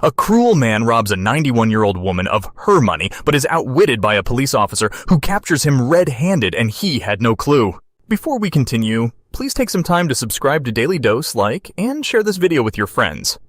A cruel man robs a 91-year-old woman of her money, but is outwitted by a police officer who captures him red-handed, and he had no clue. Before we continue, please take some time to subscribe to Dailydose, like, and share this video with your friends.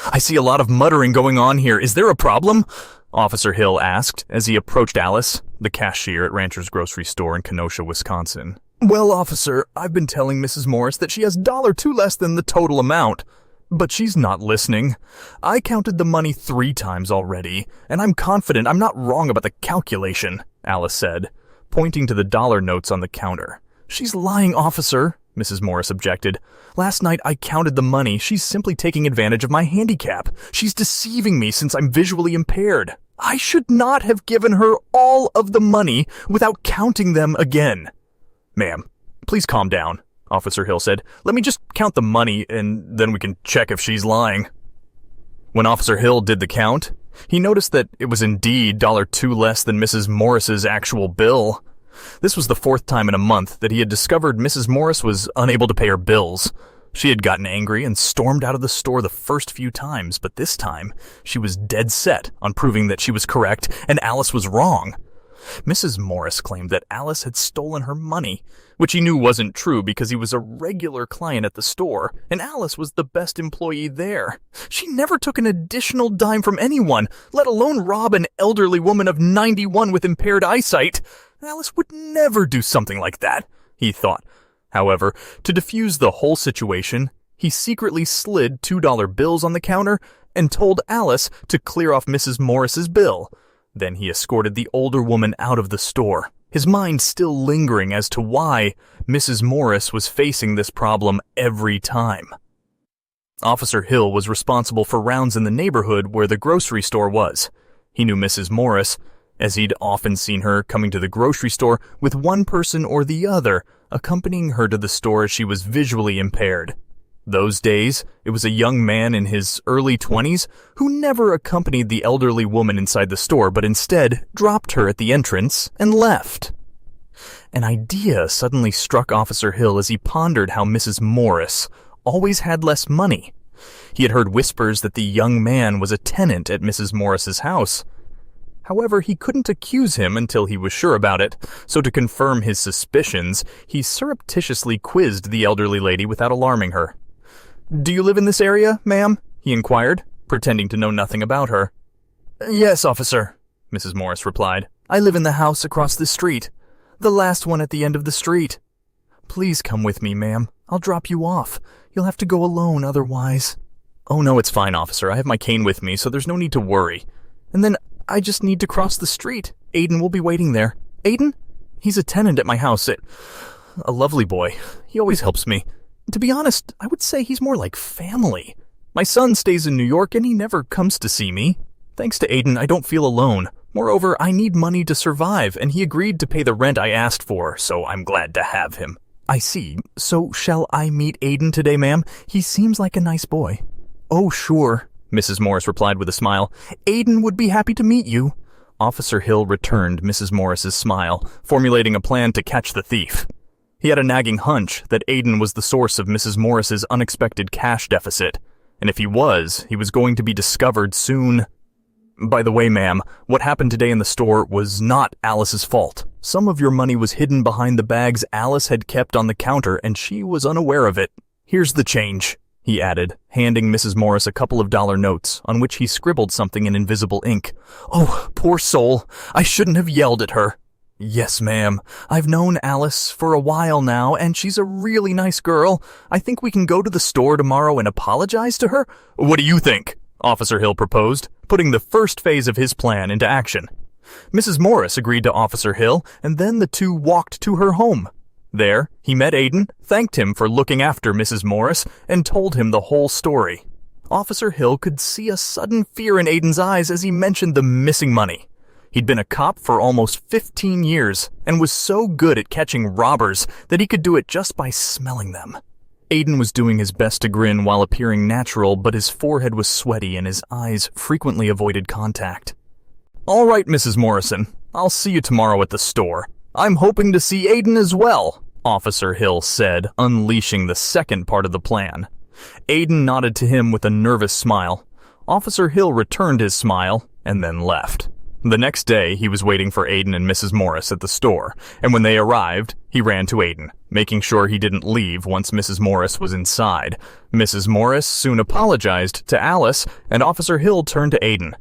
I see a lot of muttering going on here. Is there a problem? Officer Hill asked as he approached Alice, the cashier at Rancher's grocery store in Kenosha, Wisconsin. Well, officer, I've been telling Mrs. Morris that she has $2 less than the total amount. But she's not listening. I counted the money 3 times already, and I'm confident I'm not wrong about the calculation, Alice said, pointing to the dollar notes on the counter. She's lying, officer, Mrs. Morris objected. Last night I counted the money. She's simply taking advantage of my handicap. She's deceiving me since I'm visually impaired. I should not have given her all of the money without counting them again. Ma'am, please calm down, Officer Hill said. Let me just count the money, and then we can check if she's lying. When Officer Hill did the count, he noticed that it was indeed $2 less than Mrs. Morris's actual bill. This was the 4th time in a month that he had discovered Mrs. Morris was unable to pay her bills. She had gotten angry and stormed out of the store the first few times, but this time she was dead set on proving that she was correct and Alice was wrong. Mrs. Morris claimed that Alice had stolen her money, which he knew wasn't true because he was a regular client at the store, and Alice was the best employee there. She never took an additional dime from anyone, let alone rob an elderly woman of 91 with impaired eyesight. Alice would never do something like that, he thought. However, to defuse the whole situation, he secretly slid $2 bills on the counter and told Alice to clear off Mrs. Morris's bill. Then he escorted the older woman out of the store, his mind still lingering as to why Mrs. Morris was facing this problem every time. Officer Hill was responsible for rounds in the neighborhood where the grocery store was. He knew Mrs. Morris, as he'd often seen her coming to the grocery store with one person or the other, accompanying her to the store as she was visually impaired. Those days, it was a young man in his early 20s who never accompanied the elderly woman inside the store, but instead dropped her at the entrance and left. An idea suddenly struck Officer Hill as he pondered how Mrs. Morris always had less money. He had heard whispers that the young man was a tenant at Mrs. Morris's house. However, he couldn't accuse him until he was sure about it, so to confirm his suspicions, he surreptitiously quizzed the elderly lady without alarming her. "Do you live in this area, ma'am?" he inquired, pretending to know nothing about her. "Yes, officer," Mrs. Morris replied. "I live in the house across the street, the last one at the end of the street. Please come with me, ma'am. I'll drop you off. You'll have to go alone otherwise." "Oh no, it's fine, officer. I have my cane with me, so there's no need to worry. And then I just need to cross the street. Aiden will be waiting there." "Aiden? He's a tenant at my house. A lovely boy. He always helps me. To be honest, I would say he's more like family. My son stays in New York and he never comes to see me. Thanks to Aiden, I don't feel alone. Moreover, I need money to survive, and he agreed to pay the rent I asked for, so I'm glad to have him." "I see. So shall I meet Aiden today, ma'am? He seems like a nice boy." "Oh, sure," Mrs. Morris replied with a smile. "Aiden would be happy to meet you." Officer Hill returned Mrs. Morris's smile, formulating a plan to catch the thief. He had a nagging hunch that Aiden was the source of Mrs. Morris's unexpected cash deficit, and if he was going to be discovered soon. "By the way, ma'am, what happened today in the store was not Alice's fault. Some of your money was hidden behind the bags Alice had kept on the counter, and she was unaware of it. Here's the change," he added, handing Mrs. Morris a couple of dollar notes on which he scribbled something in invisible ink. "Oh, poor soul. I shouldn't have yelled at her." "Yes, ma'am. I've known Alice for a while now, and she's a really nice girl. I think we can go to the store tomorrow and apologize to her." "What do you think?" Officer Hill proposed, putting the first phase of his plan into action. Mrs. Morris agreed to Officer Hill, and then the two walked to her home. There, he met Aiden, thanked him for looking after Mrs. Morris, and told him the whole story. Officer Hill could see a sudden fear in Aiden's eyes as he mentioned the missing money. He'd been a cop for almost 15 years and was so good at catching robbers that he could do it just by smelling them. Aiden was doing his best to grin while appearing natural, but his forehead was sweaty and his eyes frequently avoided contact. "All right, Mrs. Morrison. I'll see you tomorrow at the store. I'm hoping to see Aiden as well," Officer Hill said, unleashing the second part of the plan. Aiden nodded to him with a nervous smile. Officer Hill returned his smile and then left. The next day, he was waiting for Aiden and Mrs. Morris at the store, and when they arrived, he ran to Aiden, making sure he didn't leave once Mrs. Morris was inside. Mrs. Morris soon apologized to Alice, and Officer Hill turned to Aiden.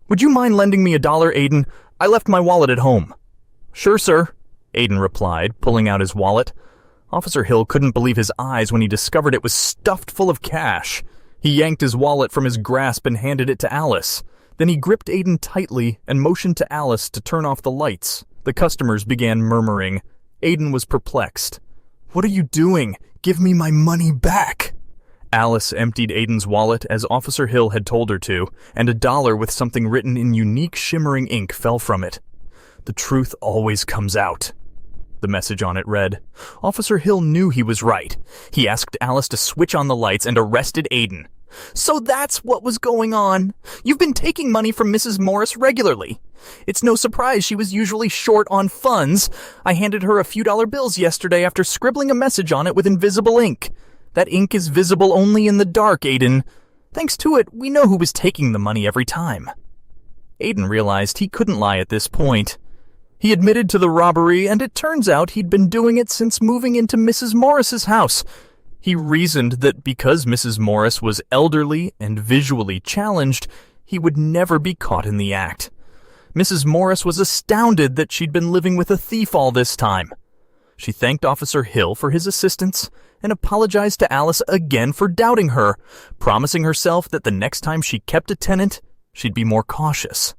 "Would you mind lending me $1, Aiden? I left my wallet at home." "Sure, sir," Aiden replied, pulling out his wallet. Officer Hill couldn't believe his eyes when he discovered it was stuffed full of cash. He yanked his wallet from his grasp and handed it to Alice. Then he gripped Aiden tightly and motioned to Alice to turn off the lights. The customers began murmuring. Aiden was perplexed. "What are you doing? Give me my money back!" Alice emptied Aiden's wallet as Officer Hill had told her to, and $1 with something written in unique shimmering ink fell from it. "The truth always comes out," the message on it read. Officer Hill knew he was right. He asked Alice to switch on the lights and arrested Aiden. "So that's what was going on. You've been taking money from Mrs. Morris regularly. It's no surprise she was usually short on funds. I handed her a few dollar bills yesterday after scribbling a message on it with invisible ink. That ink is visible only in the dark, Aiden. Thanks to it, we know who was taking the money every time." Aiden realized he couldn't lie at this point. He admitted to the robbery, and it turns out he'd been doing it since moving into Mrs. Morris's house. He reasoned that because Mrs. Morris was elderly and visually challenged, he would never be caught in the act. Mrs. Morris was astounded that she'd been living with a thief all this time. She thanked Officer Hill for his assistance and apologized to Alice again for doubting her, promising herself that the next time she kept a tenant, she'd be more cautious.